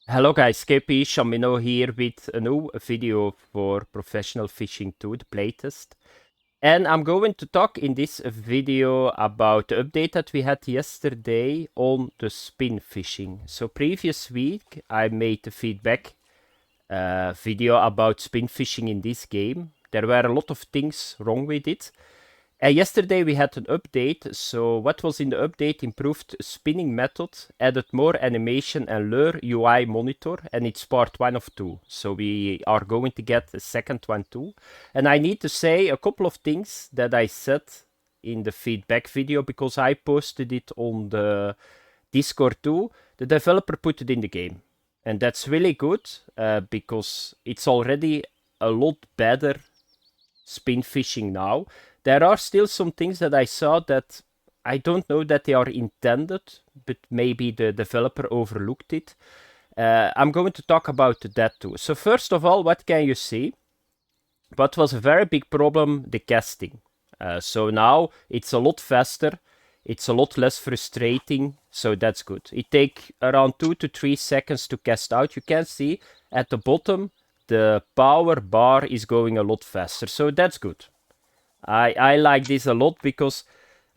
Hello guys, KP Shamino here with a new video for Professional Fishing 2, the playtest. And I'm going to talk in this video about the update that we had yesterday on the spin fishing. So previous week I made a feedback video about spin fishing in this game. There were a lot of things wrong with it. Yesterday we had an update, so what was in the update? Improved spinning method, added more animation and lure UI monitor, and it's part 1 of 2. So we are going to get a second one too. And I need to say a couple of things that I said in the feedback video, because I posted it on the Discord too. The developer put it in the game. And that's really good, because it's already a lot better spin fishing now. There are still some things that I saw that I don't know that they are intended, but maybe the developer overlooked it. I'm going to talk about that too. So first of all, what can you see? What was a very big problem? The casting. So now it's a lot faster. It's a lot less frustrating, so that's good. It takes around 2 to 3 seconds to cast out. You can see at the bottom, the power bar is going a lot faster, so that's good. I like this a lot because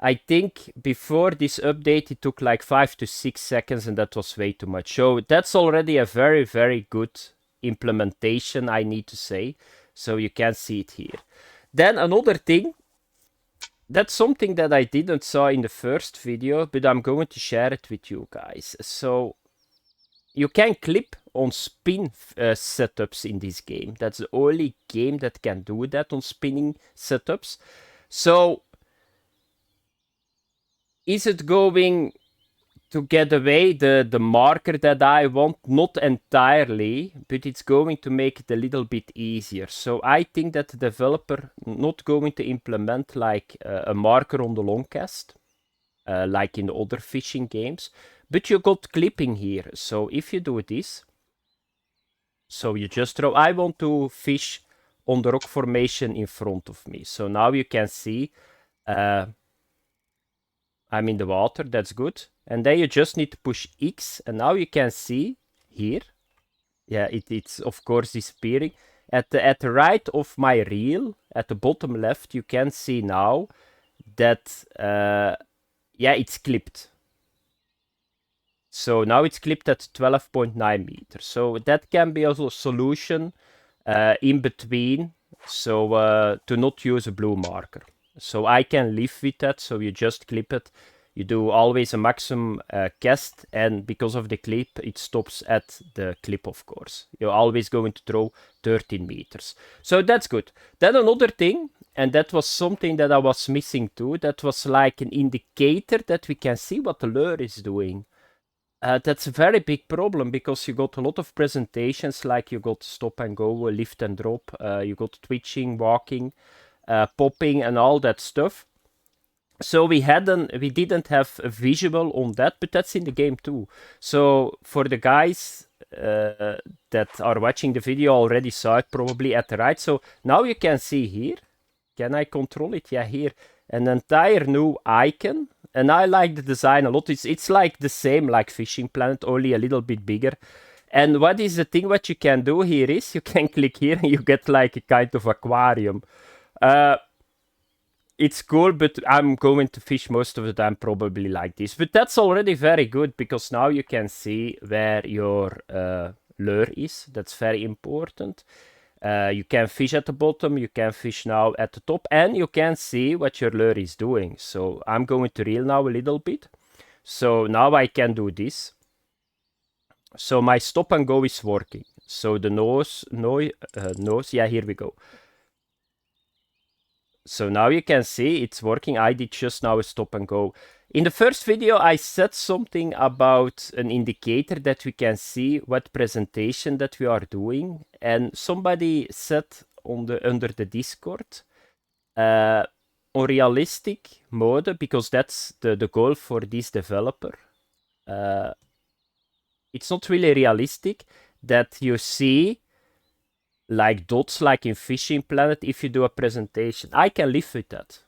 I think before this update it took like 5 to 6 seconds and that was way too much. So that's already a very, very good implementation, I need to say. So you can see it here. Then another thing, that's something that I didn't saw in the first video, but I'm going to share it with you guys. So you can clip on spin setups in this game. That's the only game that can do that on spinning setups. So is it going to get away the marker that I want? Not entirely, but it's going to make it a little bit easier. So I think that the developer not going to implement like a marker on the long cast, like in the other fishing games. But you got clipping here. So if you do this, so you just throw, I want to fish on the rock formation in front of me. So now you can see I'm in the water, that's good. And then you just need to push X, and now you can see here, yeah, it's of course disappearing. At the right of my reel, at the bottom left, you can see now that, yeah, it's clipped. So now it's clipped at 12.9 meters. So that can be also a solution in between, so to not use a blue marker. So I can live with that, so you just clip it. You do always a maximum cast, and because of the clip, it stops at the clip, of course. You're always going to throw 13 meters. So that's good. Then another thing, and that was something that I was missing too, that was like an indicator that we can see what the lure is doing. That's a very big problem because you got a lot of presentations, like you got stop and go, lift and drop, you got twitching, walking, popping, and all that stuff. So we didn't have a visual on that, but that's in the game too. So for the guys that are watching the video already saw it probably at the right. So now you can see here. Can I control it? Yeah, here. An entire new icon. And I like the design a lot. It's like the same like Fishing Planet, only a little bit bigger. And what is the thing what you can do here is you can click here and you get like a kind of aquarium. It's cool, but I'm going to fish most of the time probably like this. But that's already very good because now you can see where your lure is. That's very important. You can fish at the bottom, you can fish now at the top, and you can see what your lure is doing. So I'm going to reel now a little bit. So now I can do this. So my stop and go is working. So the nose, yeah, here we go. So now you can see it's working. I did just now a stop and go. In the first video, I said something about an indicator that we can see what presentation that we are doing. And somebody said under the Discord, on realistic mode, because that's the goal for this developer. It's not really realistic that you see like dots like in Fishing Planet if you do a presentation. I can live with that.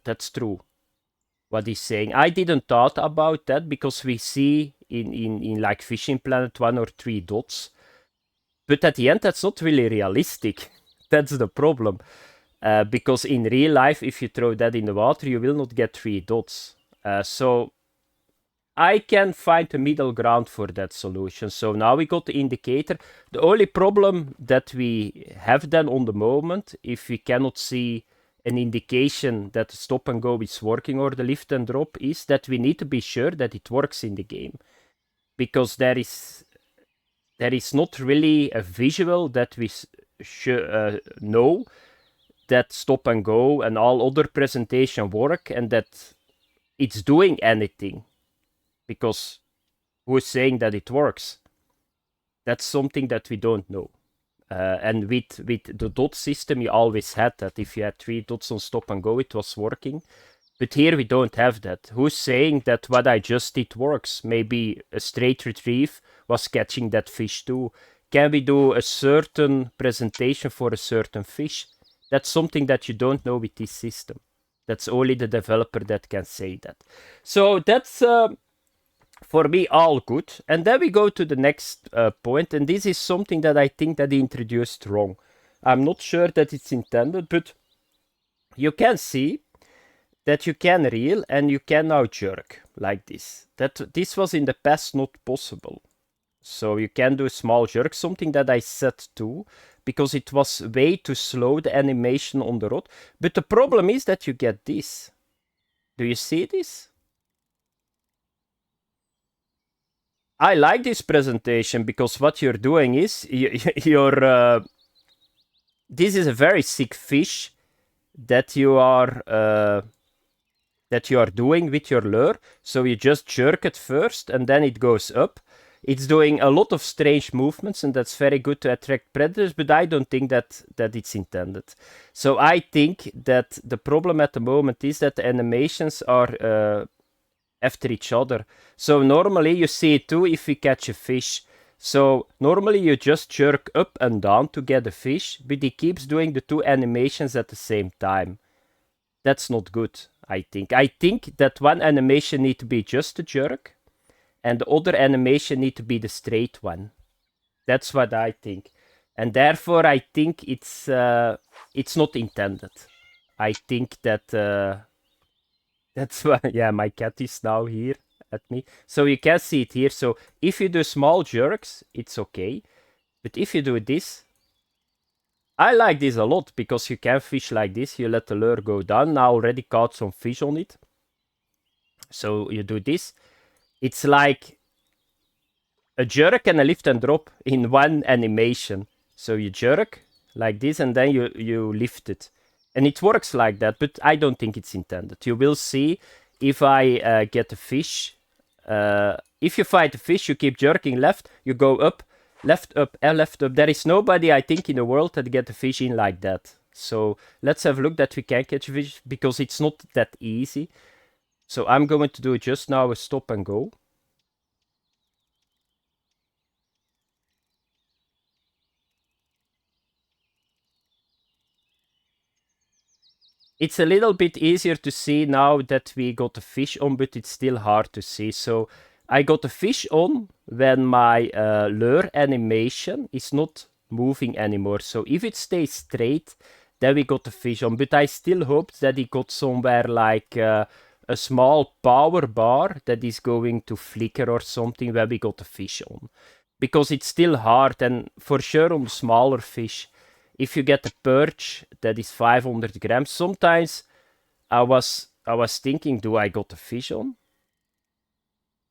That's true. what he's saying. I didn't thought about that because we see in like Fishing Planet 1 or 3 dots. But at the end, that's not really realistic. That's the problem. Because in real life, if you throw that in the water, you will not get 3 dots. So I can find a middle ground for that solution. So now we got the indicator. The only problem that we have then on the moment, if we cannot see an indication that the stop and go is working or the lift and drop, is that we need to be sure that it works in the game. Because there is not really a visual that we know that stop and go and all other presentation work and that it's doing anything. Because who's saying that it works? That's something that we don't know. And with the dot system, you always had that. If you had 3 dots on stop and go, it was working. But here we don't have that. Who's saying that what I just did works? Maybe a straight retrieve was catching that fish too. Can we do a certain presentation for a certain fish? That's something that you don't know with this system. That's only the developer that can say that. So that's for me all good. And then we go to the next point, and this is something that I think that he introduced wrong. I'm not sure that it's intended, but you can see that you can reel and you can now jerk like this. This was in the past not possible. So you can do a small jerk, something that I set to, because it was way too slow, the animation on the rod. But the problem is that you get this. Do you see this? I like this presentation because what you're doing is you're this is a very sick fish that you are doing with your lure. So you just jerk it first and then it goes up. It's doing a lot of strange movements and that's very good to attract predators, but I don't think that it's intended. So I think that the problem at the moment is that the animations are after each other. So normally you see it too if we catch a fish. So normally you just jerk up and down to get a fish, but he keeps doing the 2 animations at the same time. That's not good, I think. I think that one animation needs to be just a jerk, and the other animation needs to be the straight one. That's what I think. And therefore I think it's not intended. I think that that's why, yeah, my cat is now here at me. So you can see it here. So if you do small jerks, it's okay. But if you do this, I like this a lot because you can fish like this. You let the lure go down. Now already caught some fish on it. So you do this. It's like a jerk and a lift and drop in one animation. So you jerk like this and then you lift it. And it works like that, but I don't think it's intended. You will see if I get a fish. If you fight a fish, you keep jerking left, you go up, left up, and left up. There is nobody, I think, in the world that get a fish in like that. So let's have a look that we can catch a fish, because it's not that easy. So I'm going to do just now a stop and go. It's a little bit easier to see now that we got the fish on, but it's still hard to see. So I got the fish on when my lure animation is not moving anymore. So if it stays straight, then we got the fish on. But I still hoped that it got somewhere like a small power bar that is going to flicker or something when we got the fish on. Because it's still hard, and for sure on the smaller fish, if you get a perch that is 500 grams, sometimes I was thinking, do I got a fish on?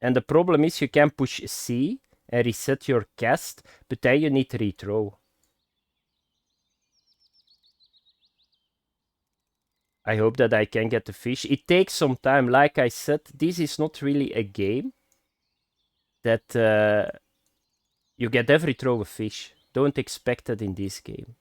And the problem is you can push C and reset your cast, but then you need to rethrow. I hope that I can get the fish. It takes some time. Like I said, this is not really a game that you get every throw a fish. Don't expect it in this game.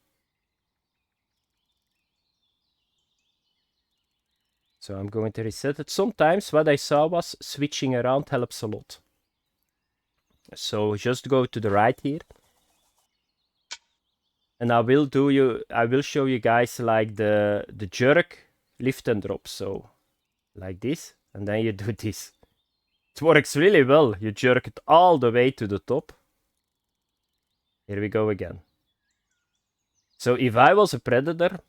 So I'm going to reset it. Sometimes what I saw was switching around helps a lot. So just go to the right here. And I will show you guys like the jerk, lift and drop. So like this. And then you do this. It works really well. You jerk it all the way to the top. Here we go again. So if I was a predator,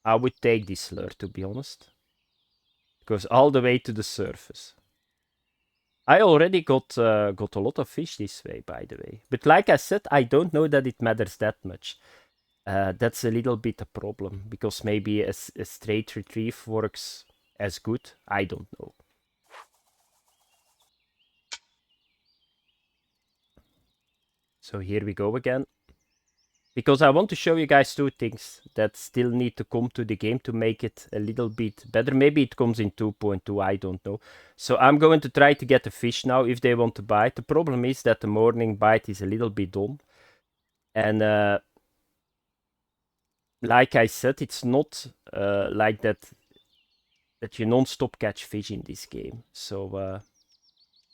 I would take this lure, to be honest. It goes all the way to the surface. I already got a lot of fish this way, by the way. But like I said, I don't know that it matters that much. That's a little bit a problem, because maybe a straight retrieve works as good. I don't know. So here we go again. Because I want to show you guys two things that still need to come to the game to make it a little bit better. Maybe it comes in 2.2, I don't know. So I'm going to try to get a fish now if they want to bite. The problem is that the morning bite is a little bit dumb. And like I said, it's not like that you non-stop catch fish in this game. So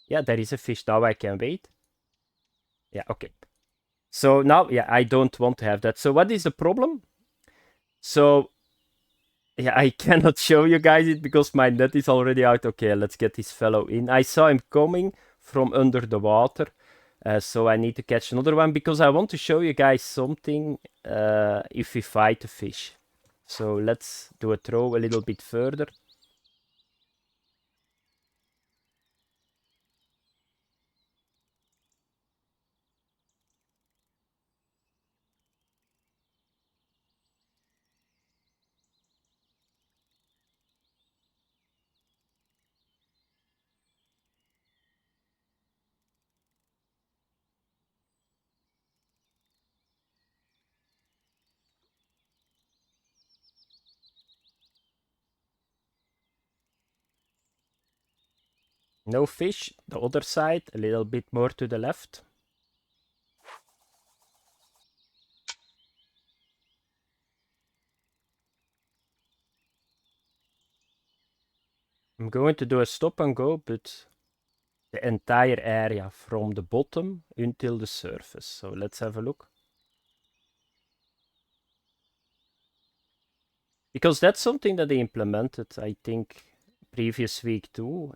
yeah, there is a fish. Now I can wait. Yeah, okay. So now, yeah, I don't want to have that. So what is the problem? So, yeah, I cannot show you guys it because my net is already out. Okay, let's get this fellow in. I saw him coming from under the water. So I need to catch another one because I want to show you guys something if we fight a fish. So let's do a throw a little bit further. No fish. The other side, a little bit more to the left. I'm going to do a stop and go, but the entire area from the bottom until the surface. So let's have a look. Because that's something that they implemented, I think, previous week too.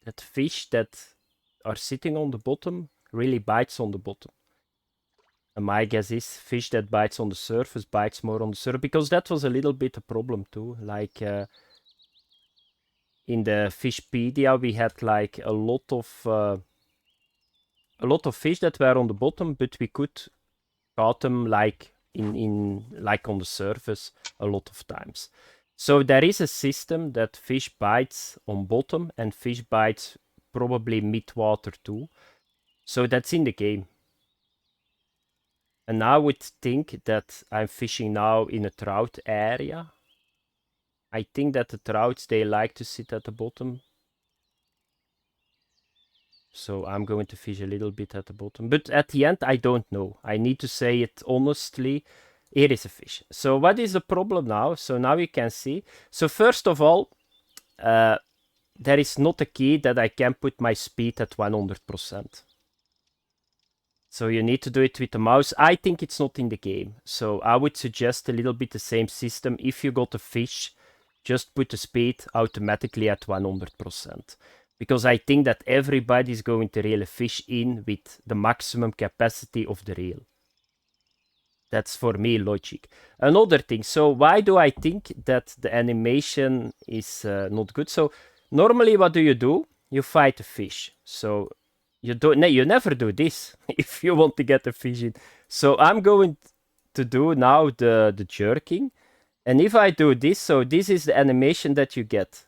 That fish that are sitting on the bottom really bites on the bottom. And my guess is fish that bites on the surface bites more on the surface, because that was a little bit a problem too. Like in the Fishpedia, we had like a lot of fish that were on the bottom, but we could caught them like like on the surface a lot of times. So there is a system that fish bites on bottom and fish bites probably mid-water too. So that's in the game. And I would think that I'm fishing now in a trout area. I think that the trouts, they like to sit at the bottom. So I'm going to fish a little bit at the bottom. But at the end, I don't know. I need to say it honestly. Here is a fish. So what is the problem now? So now you can see. So first of all, there is not a key that I can put my speed at 100%. So you need to do it with the mouse. I think it's not in the game. So I would suggest a little bit the same system. If you got a fish, just put the speed automatically at 100%. Because I think that everybody is going to reel a fish in with the maximum capacity of the reel. That's for me logic. Another thing, so why do I think that the animation is not good? So normally what do? You fight a fish. So you never do this if you want to get a fish in. So I'm going to do now the jerking. And if I do this, so this is the animation that you get.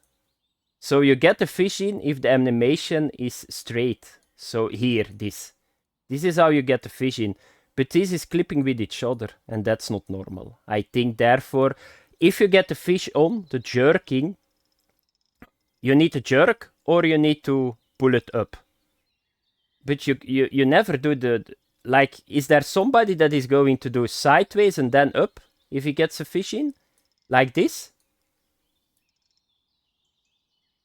So you get the fish in if the animation is straight. So here, this. This is how you get the fish in. But this is clipping with each other, and that's not normal. I think, therefore, if you get the fish on, the jerking, you need to jerk or you need to pull it up. But you never do like, is there somebody that is going to do sideways and then up if he gets a fish in? Like this?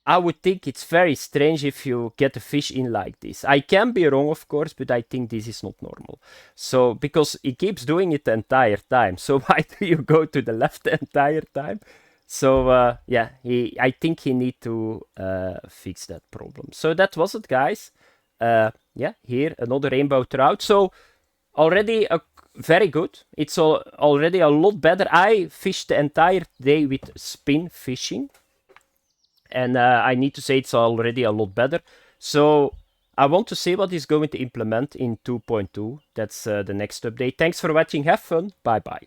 I would think it's very strange if you get a fish in like this. I can be wrong, of course, but I think this is not normal. So, because he keeps doing it the entire time. So why do you go to the left the entire time? So yeah, I think he need to fix that problem. So that was it, guys. Yeah, here another rainbow trout. So already very good. It's already a lot better. I fished the entire day with spin fishing, and I need to say it's already a lot better. So I want to see what he's going to implement in 2.2. That's the next update. Thanks for watching. Have fun. Bye bye.